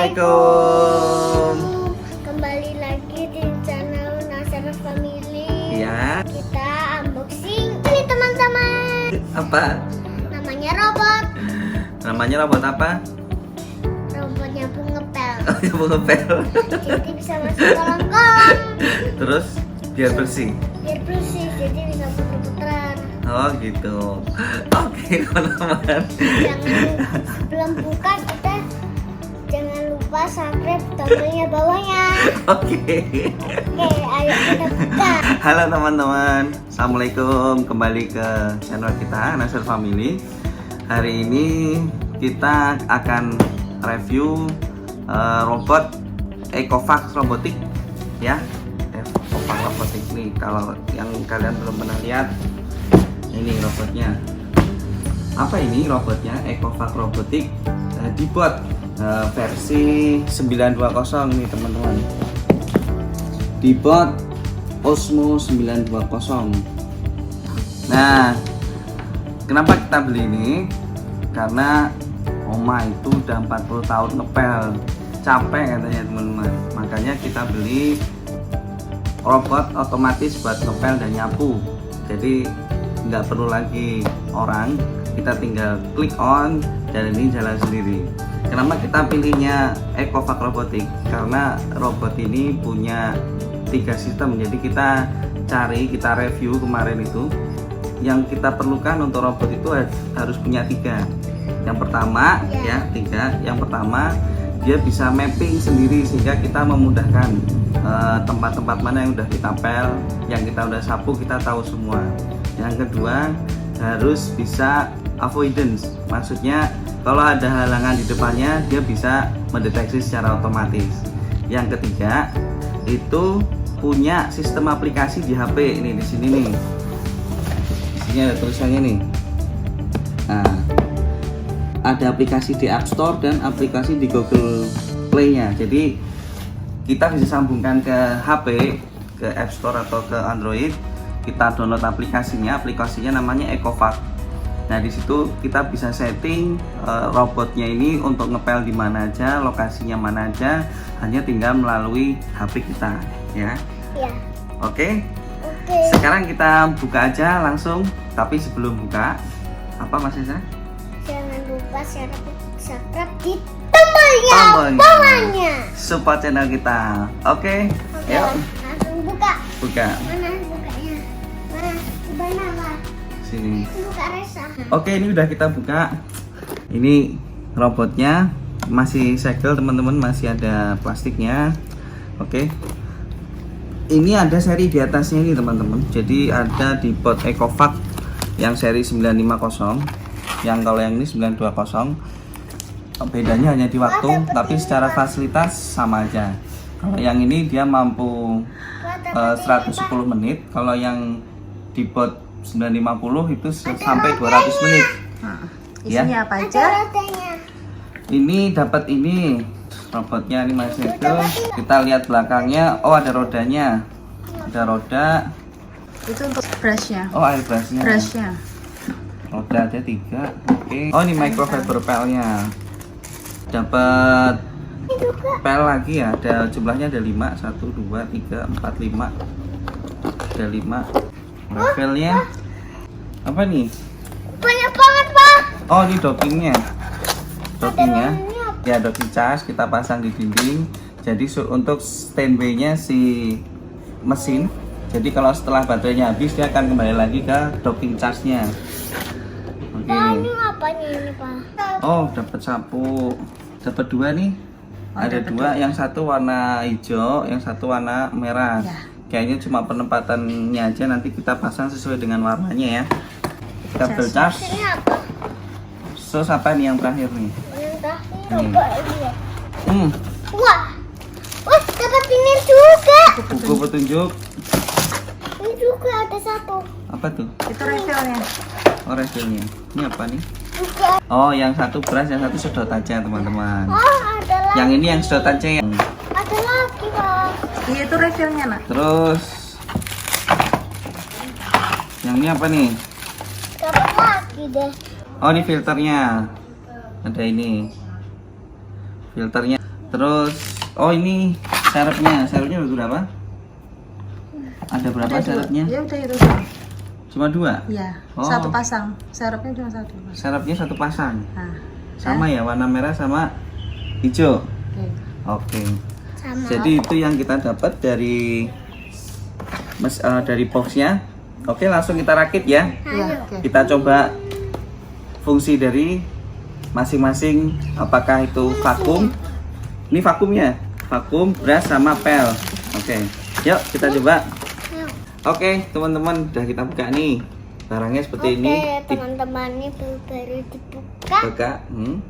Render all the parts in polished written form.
Assalamualaikum. Kembali lagi di channel Nasar Family. Ya. Kita unboxing ini teman-teman. Apa? Namanya robot. Namanya robot apa? Robotnya pun ngepel. Oh, ya ngepel. Jadi bisa masuk kolam-kolam. Terus biar bersih. Biar bersih, jadi bisa puter-puteran. Oh gitu. Oke teman-teman. Sebelum buka kita jangan lupa subscribe tombolnya bawahnya. Oke. Oke, ayo kita buka. Halo teman-teman. Assalamualaikum. Kembali ke channel kita Nasar Family. Hari ini kita akan review robot Ecovac robotik ya. Ecovac robotik nih. Kalau yang kalian belum pernah lihat, ini robotnya. Apa ini robotnya? Ecovac robotik dibuat versi 920 nih teman-teman. Dibuat Osmo 920. Nah, kenapa kita beli ini? Karena Oma itu udah 40 tahun ngepel, capek katanya teman-teman. Makanya kita beli robot otomatis buat ngepel dan nyapu. Jadi nggak perlu lagi orang, kita tinggal klik on dan ini jalan sendiri. Kenapa kita pilihnya Ecovac robotik? Karena robot ini punya 3 sistem. Jadi kita review kemarin itu, yang kita perlukan untuk robot itu harus punya 3. Yang pertama ya 3. Yang pertama, dia bisa mapping sendiri sehingga kita memudahkan tempat-tempat mana yang udah kita pel, yang kita udah sapu, kita tahu semua. Yang kedua, harus bisa avoidance, maksudnya kalau ada halangan di depannya dia bisa mendeteksi secara otomatis. Yang ketiga, itu punya sistem aplikasi di HP. Ini di sini nih, di sini ada tulisannya nih. Nah, ada aplikasi di App Store dan aplikasi di Google Play-nya. Jadi kita bisa sambungkan ke HP, ke App Store atau ke Android. Kita download aplikasinya namanya Ecovac. Nah, di situ kita bisa setting robotnya ini untuk ngepel di mana aja, lokasinya mana aja, hanya tinggal melalui HP kita, ya. Iya. Oke. Oke. Sekarang kita buka aja langsung. Tapi sebelum buka, apa Mas Esa? Jangan lupa subscribe di tombolnya bawahnya. Support channel kita. Oke. Oke, Yuk. langsung buka. Buka. Mana bukanya? Mana Pak? Sini. Buka resa. Oke, ini udah kita buka. Ini robotnya masih segel teman-teman, masih ada plastiknya. Oke. Ini ada seri di atasnya ini teman-teman. Jadi ada di bot Ecovac yang seri 950, yang kalau yang ini 920. Bedanya hanya di waktu, tapi secara fasilitas sama aja. Kalau yang ini dia mampu 110 menit, kalau yang di bot 950 itu sampai 200 menit. Isinya apa aja? Ini dapat ini robotnya, ini masih itu. Kita lihat belakangnya. Oh, ada rodanya. Ada roda. Itu untuk brushnya. Oh, air brushnya. Brushnya. Roda ada 3. Oke. Oh, ini microfiber pelnya. Dapat pel lagi ya. Ada jumlahnya ada 5. 1, 2, 3, 4, 5. Ada 5. Levelnya apa nih? Banyak banget, Pak. Oh, ini dockingnya. Dockingnya ya, docking charge kita pasang di dinding. Jadi untuk standby nya si mesin. Jadi kalau setelah baterainya habis, dia akan kembali lagi ke docking charge nya. Oke. Ini apanya ini, Pak? Oh, dapat sapu. Dapat 2 nih. Ada 2, yang satu warna hijau, yang satu warna merah. Ya. Kayaknya cuma penempatannya aja, nanti kita pasang sesuai dengan warnanya ya. Kabel charge. Ini apa? Sos apa nih yang terakhir nih? Yang terakhir coba lihat. Hmm, Wah, dapat ini juga. buku petunjuk. Ini juga ada satu. Apa tuh? Itu refill-nya. Oh, refill-nya. Ini apa nih? Juga. Oh, yang satu brush, yang satu sedot aja teman-teman. Oh, ada lagi. Yang ini yang sedot aja yang. Ada lagi, Pak. Iya, itu refill-nya, Nak. Terus yang ini apa nih? Dapat lagi deh. Oh, ini filternya. Ada ini. Filternya. Terus, oh ini serepnya berapa? Ada berapa Ada dua. serepnya? Ya udah itu doang. Cuma 2? Iya, Oh. satu pasang. Serepnya cuma satu. Serepnya 1 pasang. Nah, Sama ya, warna merah sama hijau. oke. Oke. Sama. Jadi itu yang kita dapat dari dari boxnya. Oke, langsung kita rakit ya. Iya, oke. Kita coba fungsi dari masing-masing. Apakah itu vakum? Ini vakumnya, vakum, brush sama pel. Oke, yuk kita coba. Ayo. Oke, teman-teman, udah kita buka nih. Barangnya seperti ini. Oke, teman-teman, ini baru dibuka. Buka,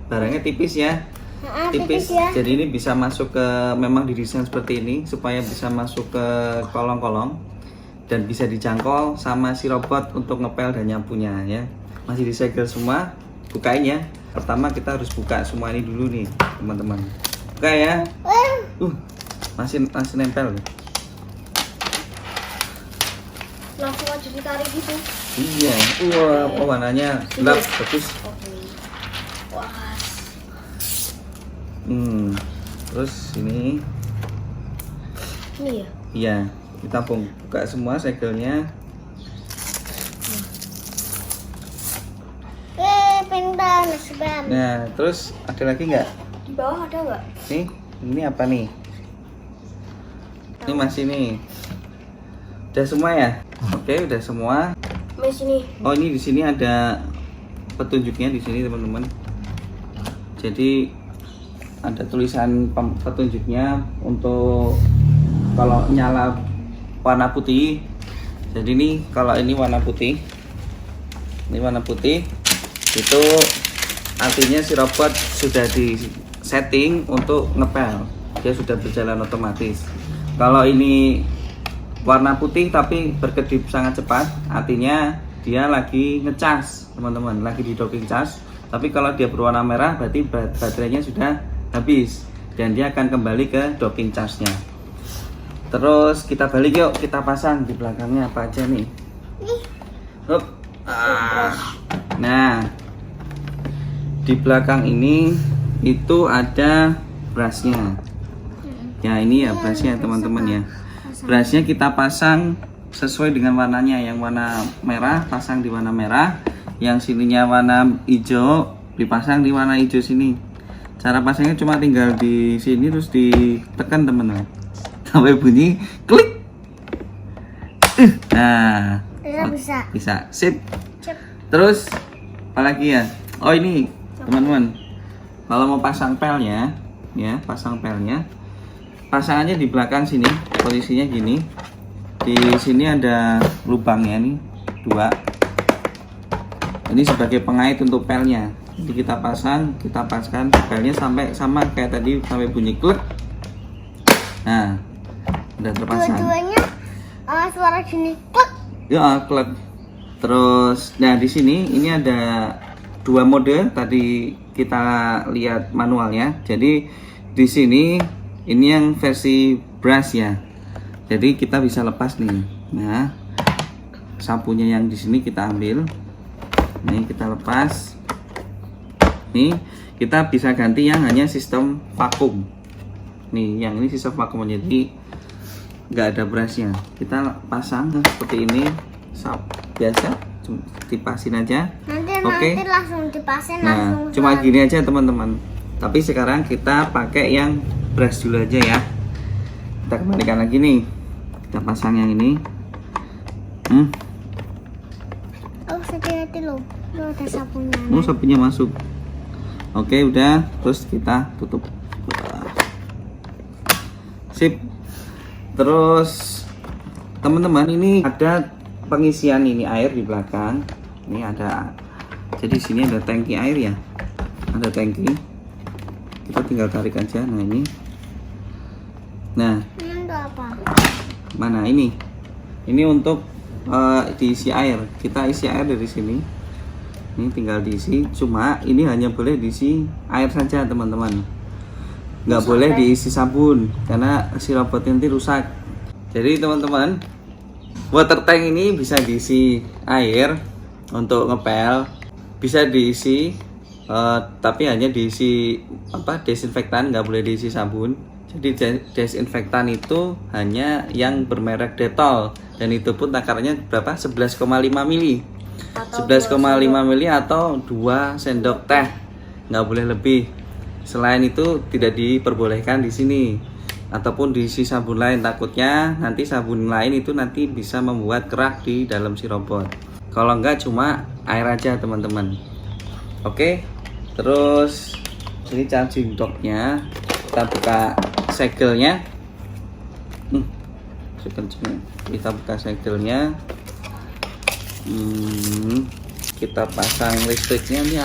barangnya tipis ya. Tipis. ya. Jadi ini bisa masuk ke, memang didesain seperti ini supaya bisa masuk ke kolong-kolong dan bisa dijangkau sama si robot untuk ngepel dan nyapunya ya. Masih disegel semua. Bukain ya. Pertama kita harus buka semua ini dulu nih, teman-teman. Buka ya. Masih nempel. Langsung aja ditarik gitu. Iya. Wah, warnanya gelap, bagus. Wah. Terus ini, Ini ya. iya, kita buka semua segelnya. Pindah Nasbam. Nah, terus ada lagi nggak? Di bawah ada nggak? Nih, ini apa nih? Ini masih nih. Udah semua ya? Oke, udah semua. Di sini. Oh, ini di sini ada petunjuknya di sini, teman-teman. Jadi ada tulisan petunjuknya untuk kalau nyala warna putih. Jadi ini kalau ini warna putih. Ini warna putih. Itu artinya si robot sudah di setting untuk ngepel, dia sudah berjalan otomatis. Kalau ini warna putih tapi berkedip sangat cepat, artinya dia lagi ngecas, teman-teman, lagi di docking charge. Tapi kalau dia berwarna merah berarti baterainya sudah habis dan dia akan kembali ke docking charge-nya. Terus kita balik yuk, kita pasang di belakangnya apa aja nih. Hup. Nah, di belakang ini itu ada brushnya. Ya, ini ya brushnya, teman-teman ya. Brushnya kita pasang sesuai dengan warnanya. Yang warna merah pasang di warna merah, yang sininya warna hijau dipasang di warna hijau sini. Cara pasangnya cuma tinggal di sini terus ditekan, teman-teman, sampai bunyi klik. Nah, bisa. Sip. Terus apalagi ya? Oh, ini teman-teman, kalau mau pasang pelnya ya, pasang pelnya, pasangannya di belakang sini, posisinya gini. Di sini ada lubangnya nih, 2. Ini sebagai pengait untuk pelnya. Jadi kita paskan pelnya sampai sama kayak tadi, sampai bunyi klik. Nah, udah terpasang. Dua-duanya suara gini klik. Ya, klik. Terus, nah di sini ini ada 2 mode, tadi kita lihat manualnya. Jadi di sini ini yang versi brush ya. Jadi kita bisa lepas nih. Nah, sapunya yang di sini kita ambil. Nih kita lepas. Nih kita bisa ganti yang hanya sistem vakum. Nih yang ini sistem vakum, jadi nggak ada brushnya. Kita pasang seperti ini, biasa, dipasin aja. Nanti langsung dipasin. Nah, langsung cuma gini aja, teman-teman. Tapi sekarang kita pakai yang brush dulu aja ya. Kita kembalikan lagi nih. Kita pasang yang ini. Oh, hati-hati loh. Lo ada sapunya. Oh, sapunya masuk. Oke, udah. Terus kita tutup. Sip. Terus teman-teman, ini ada pengisian ini air di belakang. Ini ada. Jadi sini ada tangki air ya. Ada tangki. Kita tinggal tarik aja. Nah, ini. Nah, Ini untuk apa? mana ini? Ini untuk diisi air. Kita isi air dari sini. Ini tinggal diisi. Cuma ini hanya boleh diisi air saja, teman-teman. Nggak boleh diisi sabun karena si robot nanti rusak. Jadi teman-teman, water tank ini bisa diisi air untuk ngepel, bisa diisi Tapi hanya diisi desinfektan, nggak boleh diisi sabun. Jadi desinfektan itu hanya yang bermerek Dettol, dan itu pun takarannya berapa? 11,5 mili. 11,5 mili atau 2 sendok teh, nggak boleh lebih. Selain itu tidak diperbolehkan di sini, ataupun diisi sabun lain, takutnya nanti sabun lain itu nanti bisa membuat kerak di dalam si robot. Kalau enggak cuma air aja teman-teman. Oke, terus ini charging docknya, kita buka segelnya. Kita buka segelnya. Kita pasang listriknya. Ini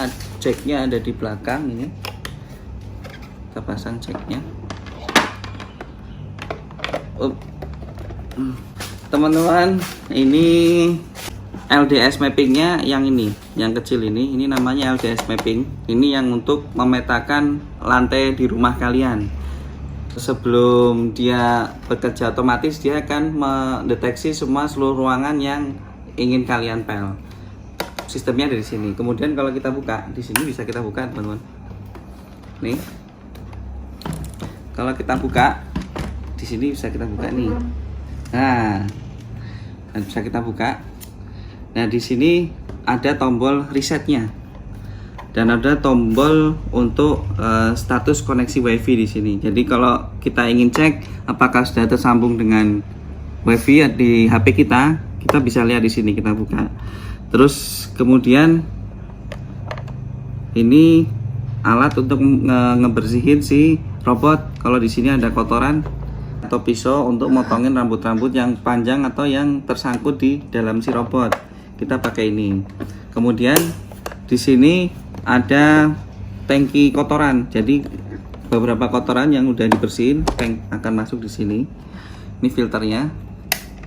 jacknya ada di belakang ini. Kita pasang jacknya. Teman-teman, ini LDS mappingnya yang ini, yang kecil ini namanya LDS mapping. Ini yang untuk memetakan lantai di rumah kalian. Sebelum dia bekerja otomatis, dia akan mendeteksi semua seluruh ruangan yang ingin kalian pel. Sistemnya dari sini. Kemudian kalau kita buka, di sini bisa kita buka teman-teman. Nih, kalau kita buka di sini bisa kita buka nih. Nah, bisa kita buka. Nah, di sini ada tombol resetnya dan ada tombol untuk status koneksi WiFi di sini. Jadi kalau kita ingin cek apakah sudah tersambung dengan WiFi di HP kita bisa lihat di sini, kita buka. Terus kemudian ini alat untuk ngebersihin si robot. Kalau di sini ada kotoran atau pisau untuk motongin rambut-rambut yang panjang atau yang tersangkut di dalam si robot, kita pakai ini. Kemudian di sini ada tangki kotoran. Jadi beberapa kotoran yang udah dibersihin akan masuk di sini. Ini filternya.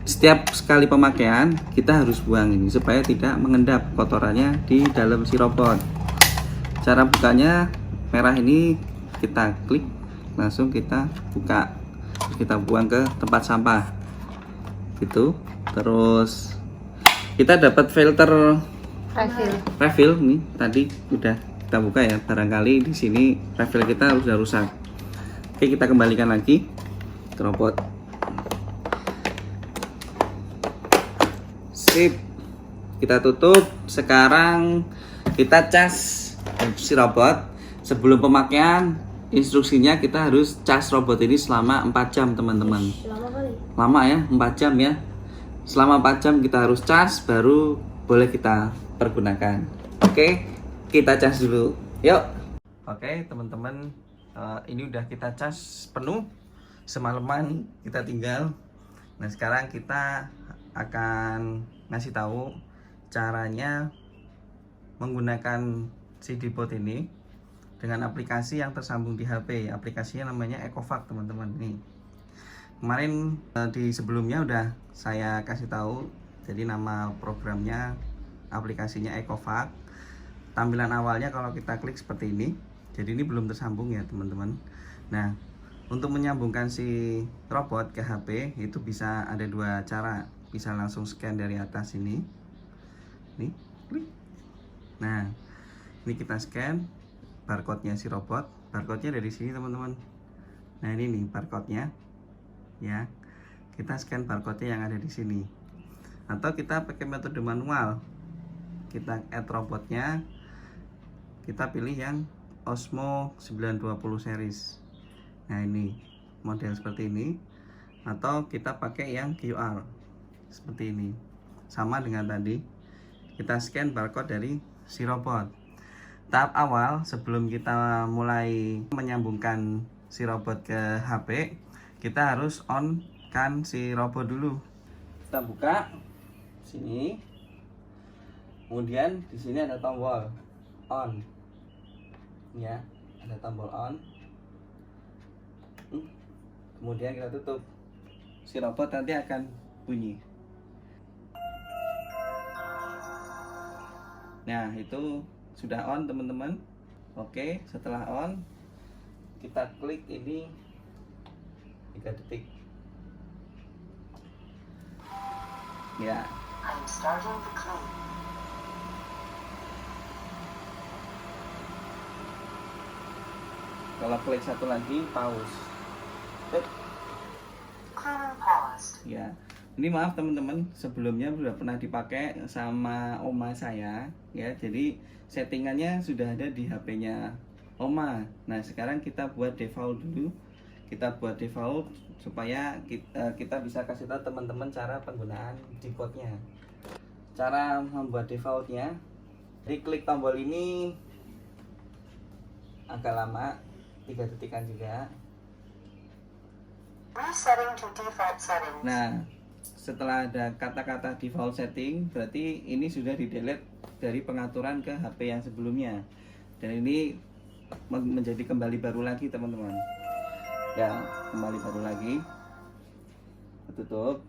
Setiap sekali pemakaian kita harus buang ini supaya tidak mengendap kotorannya di dalam si robot. Cara bukanya merah ini, kita klik, langsung kita buka, terus kita buang ke tempat sampah gitu. Terus kita dapat filter refill nih, tadi udah kita buka ya, barangkali di sini refill kita sudah rusak. Oke, kita kembalikan lagi ke robot. Sip, kita tutup. Sekarang kita cas si robot. Sebelum pemakaian, instruksinya kita harus cas robot ini selama 4 jam teman-teman. Lama ya, 4 jam ya. Selama 4 jam kita harus cas, baru boleh kita pergunakan. Oke, kita cas dulu. Yuk. Oke teman-teman, ini udah kita cas penuh. Semalaman kita tinggal. Nah, sekarang kita akan ngasih tahu caranya menggunakan si Dbot ini dengan aplikasi yang tersambung di HP. Aplikasinya namanya Ecovac teman-teman. Nih, kemarin di sebelumnya udah saya kasih tahu. Jadi nama programnya, aplikasinya Ecovac. Tampilan awalnya kalau kita klik seperti ini. Jadi ini belum tersambung ya teman-teman. Nah, untuk menyambungkan si robot ke HP itu bisa ada 2 cara. Bisa langsung scan dari atas ini. Nih, klik. Nah, ini kita scan barcode-nya si robot. Barcode-nya dari sini teman-teman. Nah, ini nih barcode-nya. Ya. Kita scan barcode-nya yang ada di sini. Atau kita pakai metode manual. Kita add robotnya. Kita pilih yang Osmo 920 series. Nah, ini model seperti ini. Atau kita pakai yang QR seperti ini. Sama dengan tadi. Kita scan barcode dari si robot. Tahap awal sebelum kita mulai menyambungkan si robot ke HP, kita harus on kan si robot dulu. Kita buka sini. Kemudian di sini ada tombol on. Ya, ada tombol on. Kemudian kita tutup. Si robot nanti akan bunyi. Nah, itu sudah on teman-teman. Oke, setelah on kita klik ini 3 detik. Ya. Kalau klik satu lagi pause. Ya, ini maaf teman-teman, sebelumnya sudah pernah dipakai sama oma saya ya. Jadi settingannya sudah ada di HP-nya oma. Nah sekarang kita buat default dulu. Kita buat default supaya kita bisa kasih tahu teman-teman cara penggunaan decode-nya. Cara membuat defaultnya, jadi klik tombol ini agak lama, 3 detikan juga. Resetting to default settings. Nah, setelah ada kata-kata default setting, berarti ini sudah di-delete dari pengaturan ke HP yang sebelumnya. Dan ini menjadi kembali baru lagi, teman-teman. Ya, kembali baru lagi. Tutup.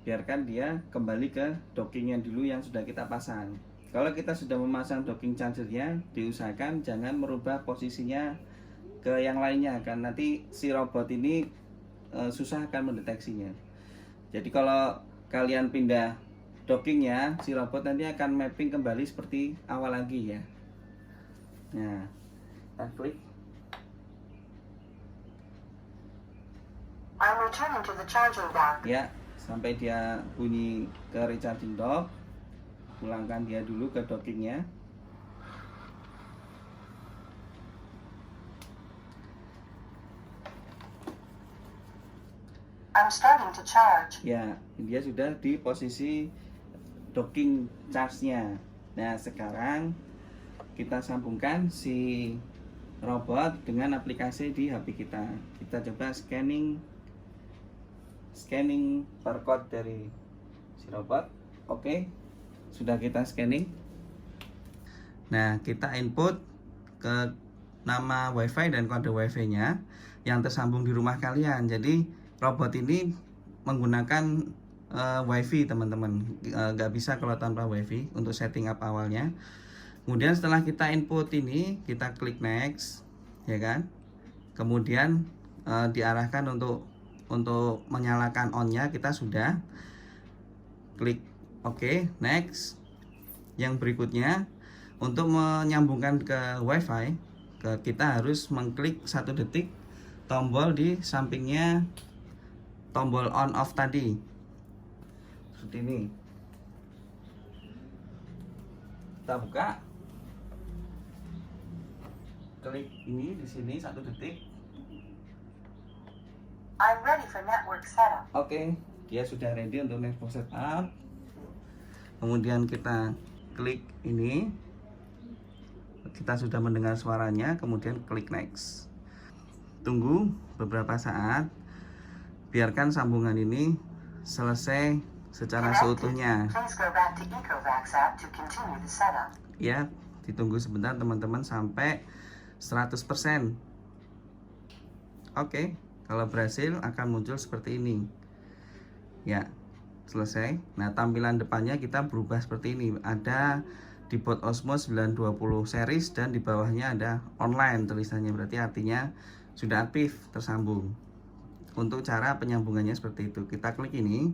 Biarkan dia kembali ke dockingnya dulu yang sudah kita pasang. Kalau kita sudah memasang docking chargernya, diusahakan jangan merubah posisinya ke yang lainnya, kan nanti si robot ini susah akan mendeteksinya. Jadi kalau kalian pindah dockingnya, si robot nanti akan mapping kembali seperti awal lagi ya. Nah, kita klik. I'm returning to the charging dock. Ya, sampai dia bunyi ke recharging dock. Pulangkan dia dulu ke dockingnya. I'm starting to charge. Ya, dia sudah di posisi docking charge-nya. Nah, sekarang kita sambungkan si robot dengan aplikasi di HP kita. Kita coba scanning barcode dari si robot. Oke, sudah kita scanning. Nah, kita input ke nama WiFi dan kode WiFi-nya yang tersambung di rumah kalian. Jadi robot ini menggunakan WiFi, teman-teman. Nggak bisa kalau tanpa WiFi untuk setting up awalnya. Kemudian setelah kita input ini, kita klik next, ya kan? Kemudian diarahkan untuk menyalakan on-nya, kita sudah klik OK, next. Yang berikutnya, untuk menyambungkan ke WiFi, kita harus mengklik 1 detik tombol di sampingnya tombol on off tadi, seperti ini. Kita buka, klik ini di sini 1 detik. I'm ready for network setup. Oke, dia sudah ready untuk network setup. Kemudian kita klik ini, kita sudah mendengar suaranya. Kemudian klik next. Tunggu beberapa saat, biarkan sambungan ini selesai secara seutuhnya. Please go back to Ecovacs app to continue the setup. Ya, ditunggu sebentar teman-teman sampai 100%. Oke, kalau berhasil akan muncul seperti ini. Ya, selesai. Nah, tampilan depannya kita berubah seperti ini. Ada Dipot Osmo 920 series dan di bawahnya ada online tulisannya, berarti artinya sudah aktif tersambung. Untuk cara penyambungannya seperti itu, kita klik ini.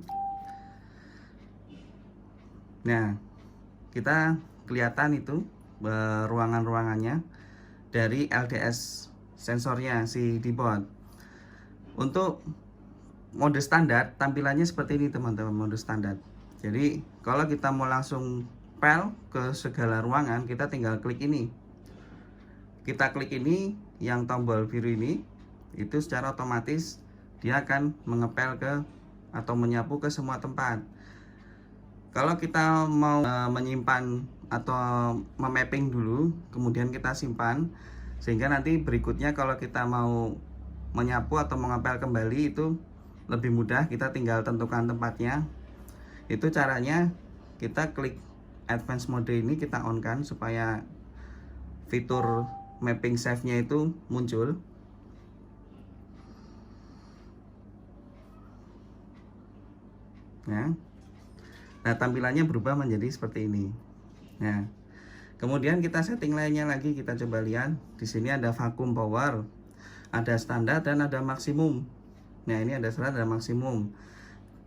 Nah, kita kelihatan itu ruangan-ruangannya dari LDS sensornya si Dipot. Untuk mode standar tampilannya seperti ini, teman-teman, mode standar. Jadi kalau kita mau langsung pel ke segala ruangan, kita tinggal klik ini. Kita klik ini, yang tombol biru ini, itu secara otomatis dia akan mengepel ke atau menyapu ke semua tempat. Kalau kita mau menyimpan atau memapping dulu, kemudian kita simpan, sehingga nanti berikutnya kalau kita mau menyapu atau mengepel kembali itu lebih mudah. Kita tinggal tentukan tempatnya. Itu caranya, kita klik advance mode ini, kita on kan supaya fitur mapping save-nya itu muncul. Nah, tampilannya berubah menjadi seperti ini. Nah, kemudian kita setting lainnya lagi, kita coba lihat. Di sini ada vacuum power, ada standar dan ada maksimum. Nah, ini ada standar dan maksimum.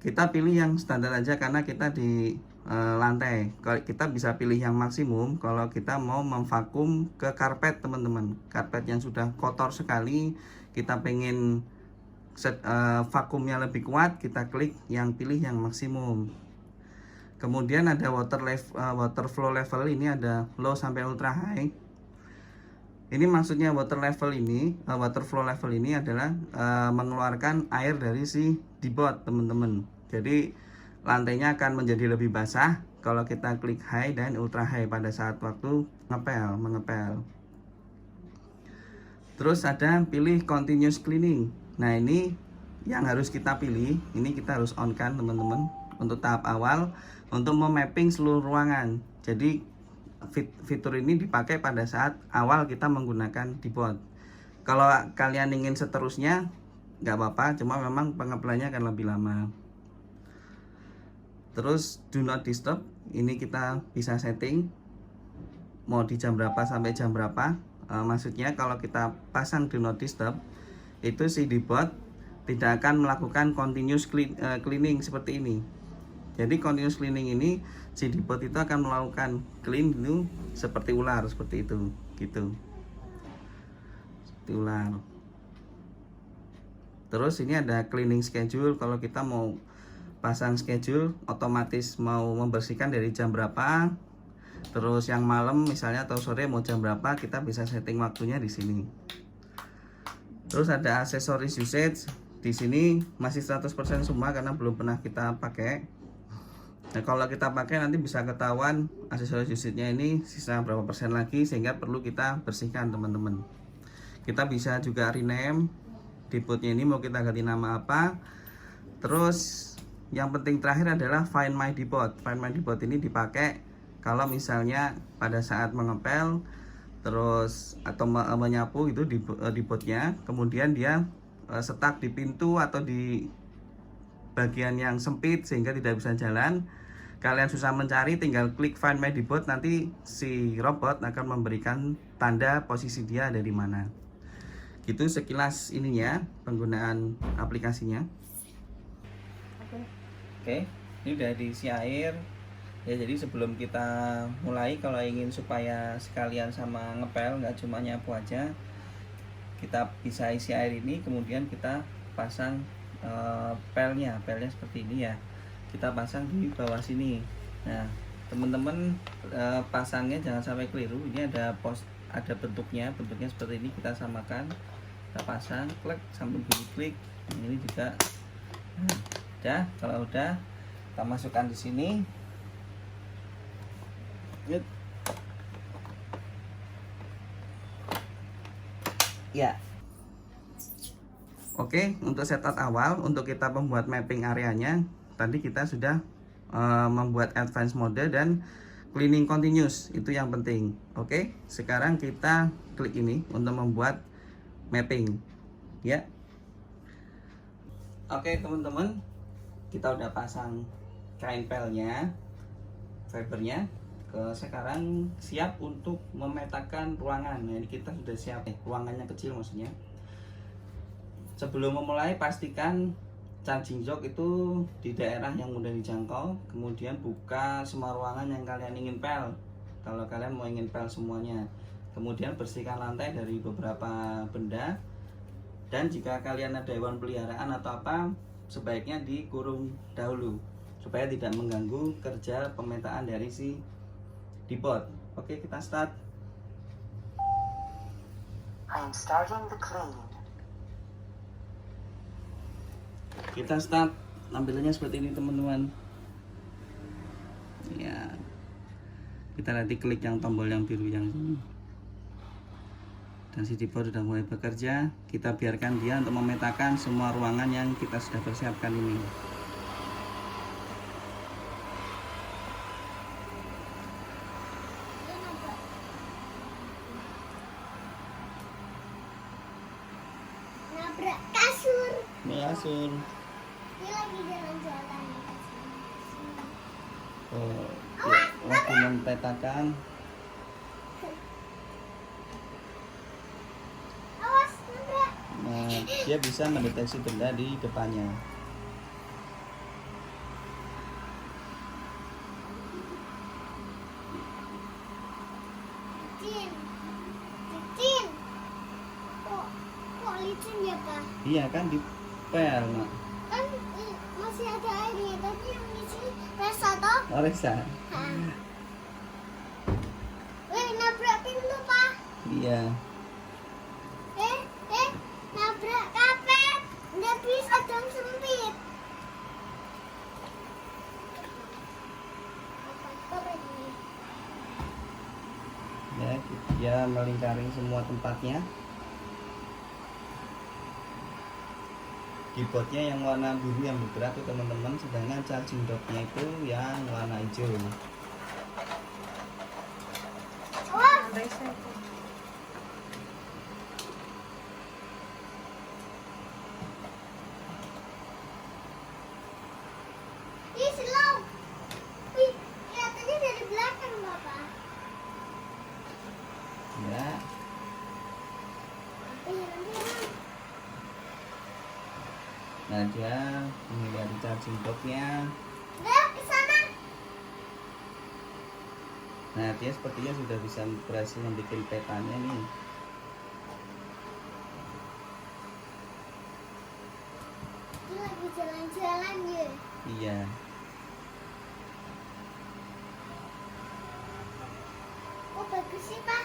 Kita pilih yang standar aja karena kita di lantai. Kalau kita bisa pilih yang maksimum kalau kita mau memvakum ke karpet teman-teman. Karpet yang sudah kotor sekali, kita pengen vakumnya lebih kuat, kita klik yang pilih yang maksimum. Kemudian ada water flow level, ini ada low sampai ultra high. Ini maksudnya water flow level ini adalah mengeluarkan air dari si debot teman-teman. Jadi lantainya akan menjadi lebih basah kalau kita klik high dan ultra high pada saat waktu mengepel. Terus ada pilih continuous cleaning. Nah ini yang harus kita pilih, ini kita harus on kan teman-teman untuk tahap awal untuk memapping seluruh ruangan. Jadi fitur ini dipakai pada saat awal kita menggunakan debot. Kalau kalian ingin seterusnya nggak apa-apa, cuma memang pengepelannya akan lebih lama. Terus do not disturb, ini kita bisa setting mau di jam berapa sampai jam berapa. Maksudnya kalau kita pasang do not disturb, itu si debot tidak akan melakukan continuous cleaning seperti ini. Jadi continuous cleaning ini si debot itu akan melakukan clean itu seperti ular, seperti itu gitu, seperti ular. Terus ini ada cleaning schedule, kalau kita mau pasang schedule otomatis mau membersihkan dari jam berapa, terus yang malam misalnya atau sore mau jam berapa, kita bisa setting waktunya di sini. Terus ada aksesoris usage, di sini masih 100% semua karena belum pernah kita pakai. Nah kalau kita pakai nanti bisa ketahuan aksesoris usage-nya ini sisa berapa persen lagi, sehingga perlu kita bersihkan teman-teman. Kita bisa juga rename debotnya ini, mau kita ganti nama apa. Terus yang penting terakhir adalah Find My Debot. Find My Debot ini dipakai kalau misalnya pada saat mengepel terus atau menyapu itu debotnya, kemudian dia stuck di pintu atau di bagian yang sempit sehingga tidak bisa jalan. Kalian susah mencari, tinggal klik Find My Debot, nanti si robot akan memberikan tanda posisi dia ada di mana. Gitu sekilas ininya penggunaan aplikasinya. Oke, ini udah diisi air ya. Jadi sebelum kita mulai, kalau ingin supaya sekalian sama ngepel, nggak cuma nyapu aja, kita bisa isi air ini, kemudian kita pasang pelnya seperti ini ya, kita pasang di bawah sini. Nah teman-teman, pasangnya jangan sampai keliru. Ini ada bentuknya seperti ini, kita samakan, kita pasang, klik sambil bunyi klik. Ini juga udah. Kalau udah, kita masukkan di sini. Ya. Oke, untuk setup awal, untuk kita membuat mapping areanya, tadi kita sudah membuat advance mode dan cleaning continuous, itu yang penting. Oke, sekarang kita klik ini untuk membuat mapping ya. Oke teman-teman, kita udah pasang kain pelnya, fibernya. Sekarang siap untuk memetakan ruangan. Nah ini kita sudah siap, ruangannya kecil maksudnya. Sebelum memulai, pastikan charging jog itu di daerah yang mudah dijangkau. Kemudian buka semua ruangan yang kalian ingin pel, kalau kalian mau ingin pel semuanya. Kemudian bersihkan lantai dari beberapa benda. Dan jika kalian ada hewan peliharaan atau apa, sebaiknya dikurung dahulu supaya tidak mengganggu kerja pemetaan dari si debot. Oke, kita start. I am starting the clean. Kita start, tampilannya seperti ini teman-teman ya. Kita nanti klik yang tombol yang biru yang ini, dan si debot sudah mulai bekerja. Kita biarkan dia untuk memetakan semua ruangan yang kita sudah persiapkan ini. Nabrak kasur. Kasur. Dia lagi jalan-jalan. Oh, waktu memetakan. Awas, nabrak. Nah, dia bisa mendeteksi benda di depannya. licin ya Pak? Iya kan di pel nak. Kan masih ada airnya, tapi yang licin rasa toh? Oh, Resa. Wih, nabrak pintu Pak. Iya. Nabrak kapet. Nggak bisa dong, sempit. Ya, dia melingkari semua tempatnya. Keyboardnya yang warna biru yang bergerak tuh teman-teman, sedangkan charging docknya itu yang warna hijau. Wah, ih slow. Wih, kelihatannya dari belakang Bapak. Ya, nah dia menghindari charging docknya. Udah, ke sana. Nah, dia sepertinya sudah bisa berhasil membuat petanya nih. Dia lagi jalan-jalan ya. Iya. Oh, bagus sih Pak.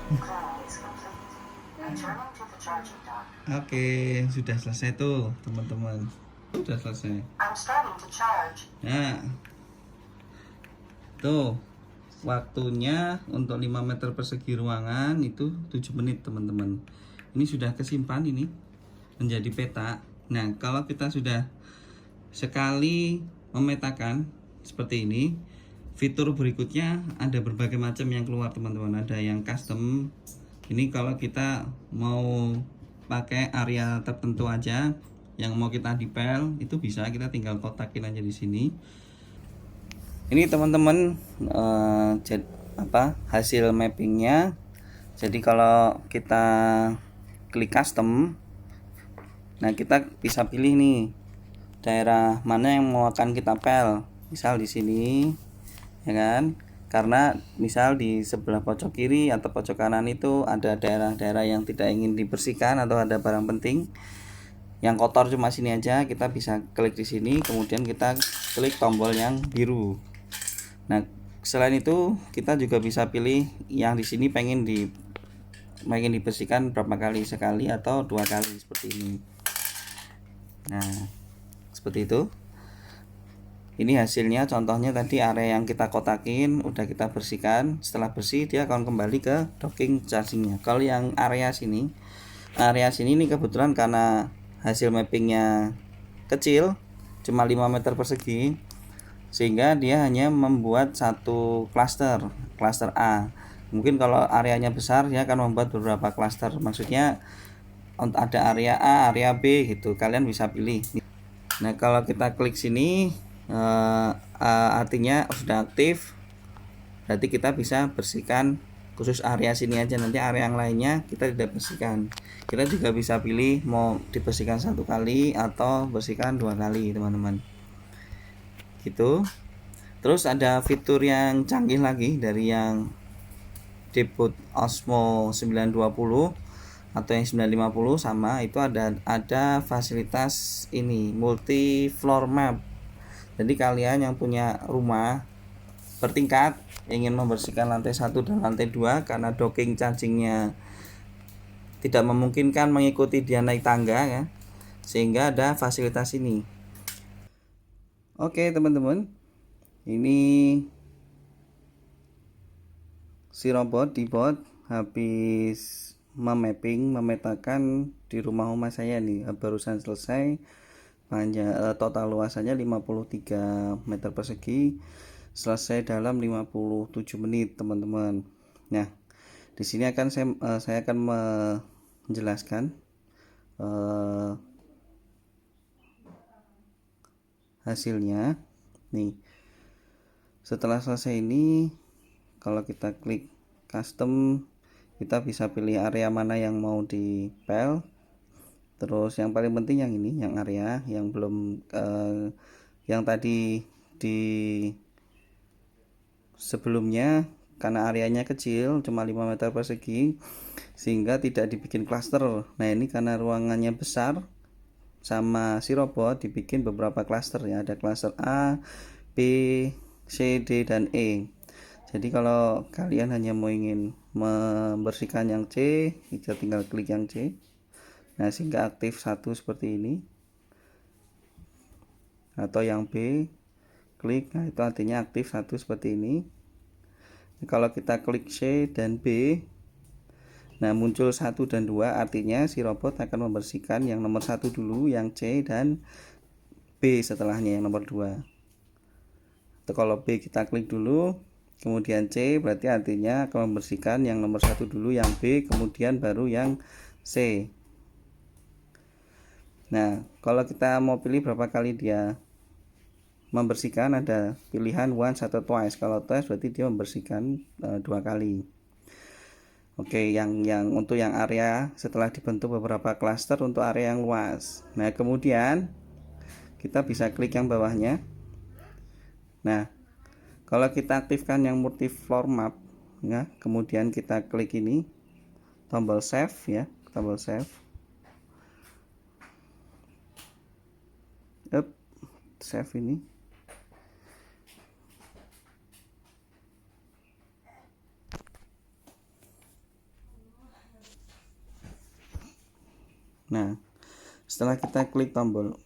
Clearing is complete. Returning to the charging dock. Oke, sudah selesai tuh teman-teman. Sudah selesai. I'm starting to charge. Nah, tuh waktunya untuk 5 meter persegi ruangan itu 7 menit teman-teman. Ini sudah kesimpan ini menjadi peta. Nah, kalau kita sudah sekali memetakan seperti ini, fitur berikutnya ada berbagai macam yang keluar teman-teman. Ada yang custom. Ini kalau kita mau pakai area tertentu aja yang mau kita dipel itu bisa, kita tinggal kotakin aja di sini. Ini teman-teman hasil mappingnya. Jadi kalau kita klik custom, nah kita bisa pilih nih daerah mana yang mau akan kita pel. Misal di sini, ya kan? Karena misal di sebelah pojok kiri atau pojok kanan itu ada daerah-daerah yang tidak ingin dibersihkan atau ada barang penting yang kotor cuma sini aja, kita bisa klik di sini, kemudian kita klik tombol yang biru. Nah, selain itu kita juga bisa pilih yang di sini pengen dibersihkan berapa kali, sekali atau 2 kali seperti ini. Nah, seperti itu. Ini hasilnya, contohnya tadi area yang kita kotakin udah kita bersihkan. Setelah bersih dia akan kembali ke docking chargingnya. Kalau yang area sini ini kebetulan karena hasil mappingnya kecil, cuma 5 meter persegi, sehingga dia hanya membuat satu cluster A. Mungkin kalau areanya besar dia akan membuat beberapa cluster, maksudnya ada area A, area B gitu, kalian bisa pilih. Nah, kalau kita klik sini artinya sudah aktif, berarti kita bisa bersihkan khusus area sini aja, nanti area yang lainnya kita tidak bersihkan. Kita juga bisa pilih mau dibersihkan 1 kali atau bersihkan 2 kali, teman-teman, gitu. Terus ada fitur yang canggih lagi dari yang Deepwood Osmo 920 atau yang 950 sama, itu ada fasilitas ini, multi floor map. Jadi kalian yang punya rumah bertingkat ingin membersihkan lantai 1 dan lantai 2 karena docking chargingnya tidak memungkinkan mengikuti dia naik tangga ya, sehingga ada fasilitas ini. Oke teman-teman, ini si robot Deepwood habis memetakan di rumah saya nih, barusan selesai. Panjang total luasannya 53 meter persegi, selesai dalam 57 menit, teman-teman. Nah, di sini akan saya akan menjelaskan hasilnya. Nih, setelah selesai ini, kalau kita klik custom, kita bisa pilih area mana yang mau dipel. Terus yang paling penting yang ini, yang area yang belum yang tadi di sebelumnya, karena areanya kecil cuma 5 meter persegi sehingga tidak dibikin klaster. Nah, ini karena ruangannya besar sama si robot dibikin beberapa klaster ya, ada klaster A, B, C, D, dan E. Jadi kalau kalian hanya mau ingin membersihkan yang C, kita tinggal klik yang C. Nah, sehingga aktif 1 seperti ini. Atau yang B, klik, nah itu artinya aktif 1 seperti ini. Nah, kalau kita klik C dan B, nah muncul 1 dan 2, artinya si robot akan membersihkan yang nomor 1 dulu, yang C, dan B setelahnya yang nomor 2. Atau kalau B kita klik dulu, kemudian C, berarti artinya akan membersihkan yang nomor 1 dulu, yang B, kemudian baru yang C. Nah, kalau kita mau pilih berapa kali dia membersihkan, ada pilihan once atau twice. Kalau twice berarti dia membersihkan 2 kali. Oke, yang untuk yang area setelah dibentuk beberapa klaster untuk area yang luas. Nah, kemudian kita bisa klik yang bawahnya. Nah, kalau kita aktifkan yang multi floor map ya, kemudian kita klik ini tombol save ya, tombol save. Save ini. Nah, setelah kita klik tombol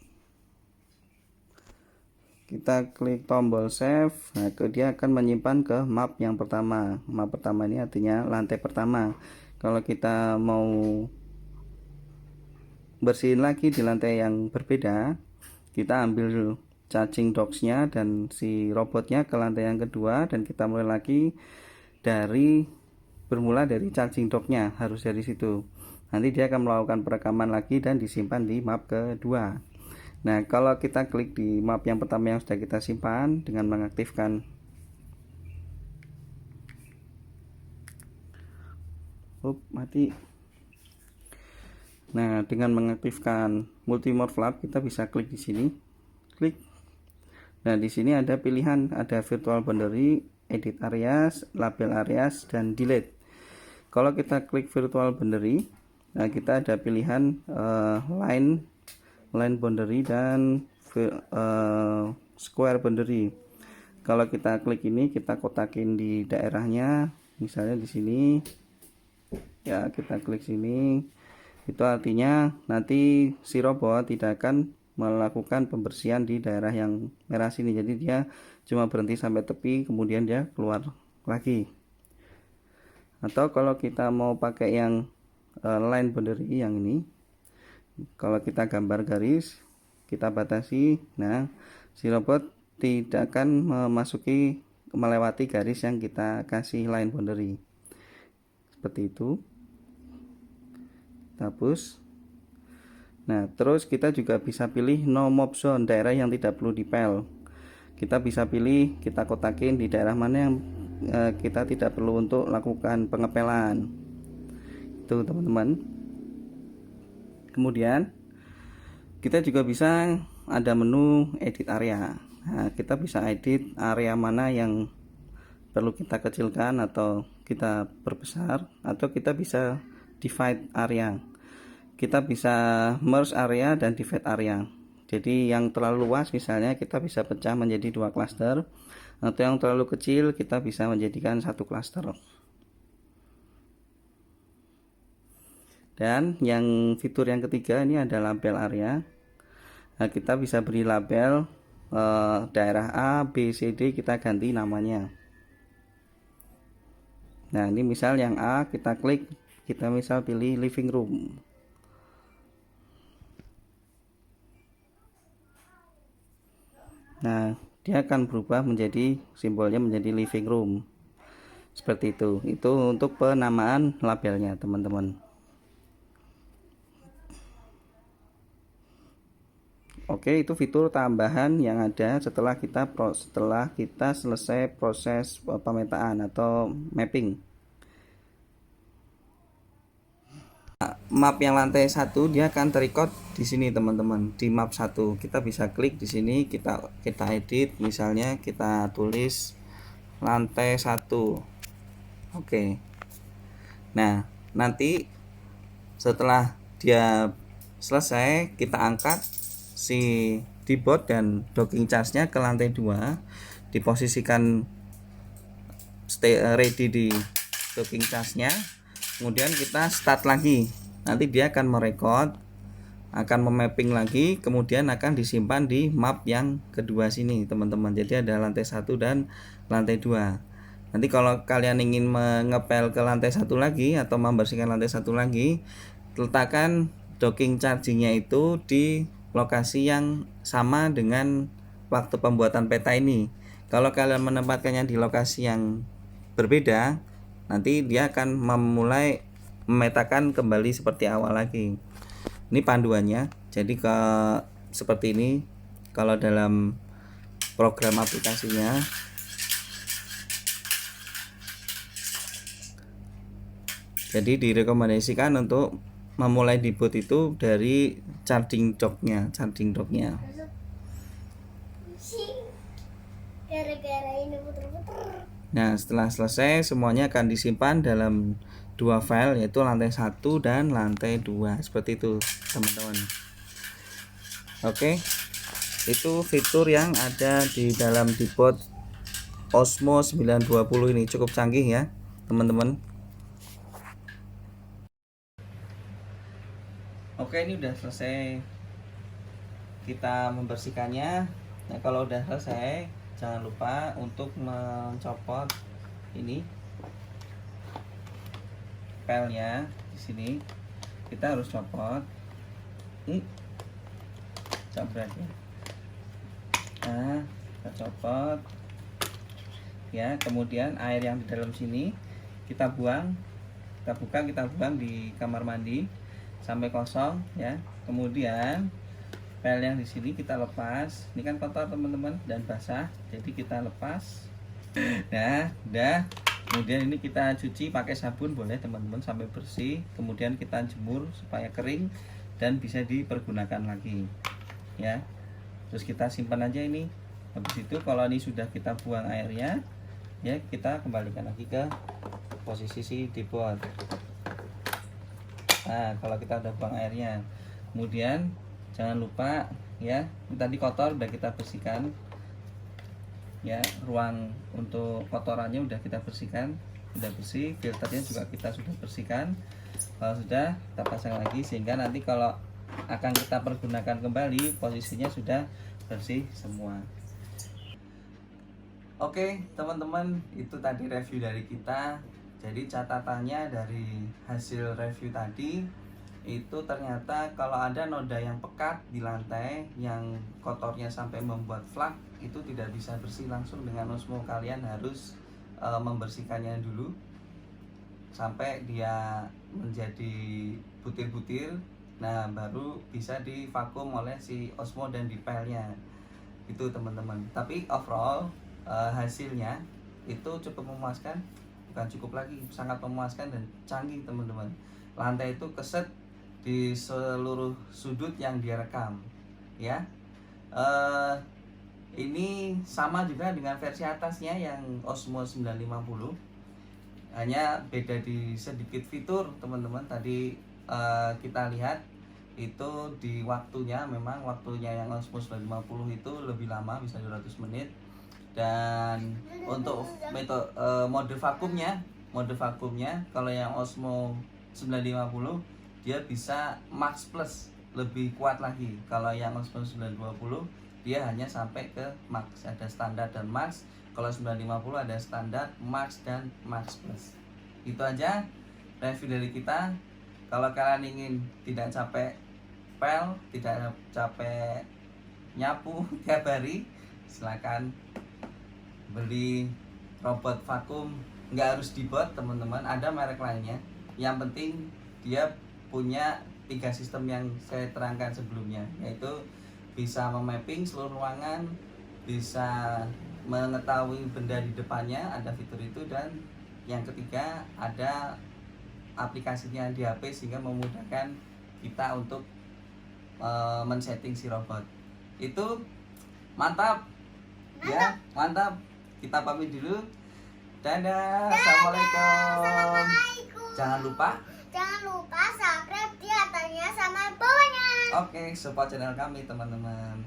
save, nah dia akan menyimpan ke map yang pertama. Map pertama ini artinya lantai pertama. Kalau kita mau bersihin lagi di lantai yang berbeda, kita ambil charging docksnya dan si robotnya ke lantai yang kedua, dan kita mulai lagi bermula dari charging docknya, harus dari situ. Nanti dia akan melakukan perekaman lagi dan disimpan di map kedua. Nah, kalau kita klik di map yang pertama yang sudah kita simpan dengan mengaktifkan mati. Nah, dengan mengaktifkan multi morph lab, kita bisa klik di sini. klik. Nah, di sini ada pilihan, ada virtual boundary, edit areas, label areas, dan delete. Kalau kita klik virtual boundary, nah kita ada pilihan line boundary dan square boundary. Kalau kita klik ini, kita kotakin di daerahnya, misalnya di sini ya, kita klik sini. Itu artinya nanti si robot tidak akan melakukan pembersihan di daerah yang merah sini, jadi dia cuma berhenti sampai tepi, kemudian dia keluar lagi. Atau kalau kita mau pakai yang line boundary yang ini, kalau kita gambar garis, kita batasi, nah si robot tidak akan melewati garis yang kita kasih line boundary. Seperti itu. Hapus. Nah, terus kita juga bisa pilih no mob zone, daerah yang tidak perlu dipel. Kita bisa pilih, kita kotakin di daerah mana yang kita tidak perlu untuk lakukan pengepelan. Itu teman-teman. Kemudian kita juga bisa ada menu edit area. Nah, kita bisa edit area mana yang perlu kita kecilkan atau kita perbesar, atau kita bisa divide area. Kita bisa merge area dan divide area. Jadi yang terlalu luas misalnya kita bisa pecah menjadi 2 klaster, atau yang terlalu kecil kita bisa menjadikan 1 klaster. Dan yang fitur yang ketiga ini ada label area. Nah, kita bisa beri label daerah A, B, C, D, kita ganti namanya. Nah, ini misal yang A, kita klik, kita misal pilih living room. Nah, dia akan berubah menjadi simbolnya menjadi living room. Seperti itu. Itu untuk penamaan labelnya, teman-teman. Oke, itu fitur tambahan yang ada setelah kita selesai proses pemetaan atau mapping. Map yang lantai 1 dia akan terrecord di sini, teman-teman, di map 1. Kita bisa klik di sini, kita edit, misalnya kita tulis lantai 1. Oke. Nah, nanti setelah dia selesai, kita angkat si debot dan docking charge-nya ke lantai 2, diposisikan ready di docking charge-nya. Kemudian kita start lagi, nanti dia akan merekod, akan memapping lagi, kemudian akan disimpan di map yang kedua sini, teman-teman. Jadi ada lantai 1 dan lantai 2. Nanti kalau kalian ingin mengepel ke lantai 1 lagi atau membersihkan lantai 1 lagi, letakkan docking charging-nya itu di lokasi yang sama dengan waktu pembuatan peta ini. Kalau kalian menempatkannya di lokasi yang berbeda, nanti dia akan memulai memetakan kembali seperti awal lagi. Ini panduannya. Jadi seperti ini kalau dalam program aplikasinya. Jadi direkomendasikan untuk memulai debot itu dari charging docknya. Gara-gara ini puter-puter. Nah, setelah selesai semuanya akan disimpan dalam 2 file, yaitu lantai 1 dan lantai 2. Seperti itu, teman-teman. Oke. Itu fitur yang ada di dalam debot Osmo 920 ini, cukup canggih ya, teman-teman. Oke, ini udah selesai kita membersihkannya. Nah, kalau udah selesai, jangan lupa untuk mencopot ini pelnya di sini. Kita harus copot. Jambret ya. Nah, kita copot. Ya, kemudian air yang di dalam sini kita buang. Kita buka, kita buang di kamar mandi sampai kosong ya. Kemudian pel yang di sini kita lepas. Ini kan kotor, teman-teman, dan basah, jadi kita lepas. Nah, udah. Kemudian ini kita cuci pakai sabun boleh, teman-teman, sampai bersih. Kemudian kita jemur supaya kering dan bisa dipergunakan lagi. Ya. Terus kita simpan aja ini. Habis itu kalau ini sudah kita buang airnya, ya kita kembalikan lagi ke posisi si dipot. Nah, kalau kita udah buang airnya, kemudian jangan lupa ya, ini tadi kotor udah kita bersihkan. Ya, ruang untuk kotorannya udah kita bersihkan, udah bersih, filternya juga kita sudah bersihkan. Kalau sudah, kita pasang lagi sehingga nanti kalau akan kita pergunakan kembali posisinya sudah bersih semua. Oke teman-teman, itu tadi review dari kita. Jadi catatannya dari hasil review tadi itu ternyata kalau ada noda yang pekat di lantai yang kotornya sampai membuat flak, itu tidak bisa bersih langsung dengan osmo. Kalian harus membersihkannya dulu sampai dia menjadi butir-butir. Nah, baru bisa divakum oleh si osmo dan dipelnya. Itu teman-teman. Tapi overall hasilnya itu cukup memuaskan, bukan cukup lagi, sangat memuaskan dan canggih teman-teman. Lantai itu keset di seluruh sudut yang dia rekam, ya. Ini sama juga dengan versi atasnya yang Osmo 950, hanya beda di sedikit fitur teman-teman. Tadi kita lihat itu di waktunya, memang waktunya yang Osmo 950 itu lebih lama, bisa 200 menit. Dan untuk mode vakumnya kalau yang Osmo 950 dia bisa max plus, lebih kuat lagi. Kalau yang Osmo 920 dia hanya sampai ke max, ada standar dan max. Kalau 950 ada standar, max dan max plus. Itu aja review dari kita. Kalau kalian ingin tidak capek pel, tidak capek nyapu tiap hari, silakan beli robot vakum. Nggak harus dibot teman-teman, ada merek lainnya. Yang penting dia punya 3 sistem yang saya terangkan sebelumnya, yaitu bisa memapping seluruh ruangan, bisa mengetahui benda di depannya, ada fitur itu, dan yang ketiga ada aplikasinya di HP sehingga memudahkan kita untuk men-setting si robot. Itu mantap. Ya, mantap. Kita pamit dulu. Dadah. Assalamualaikum. Jangan lupa subscribe di atasnya sama bawahnya. Oke, support channel kami teman-teman.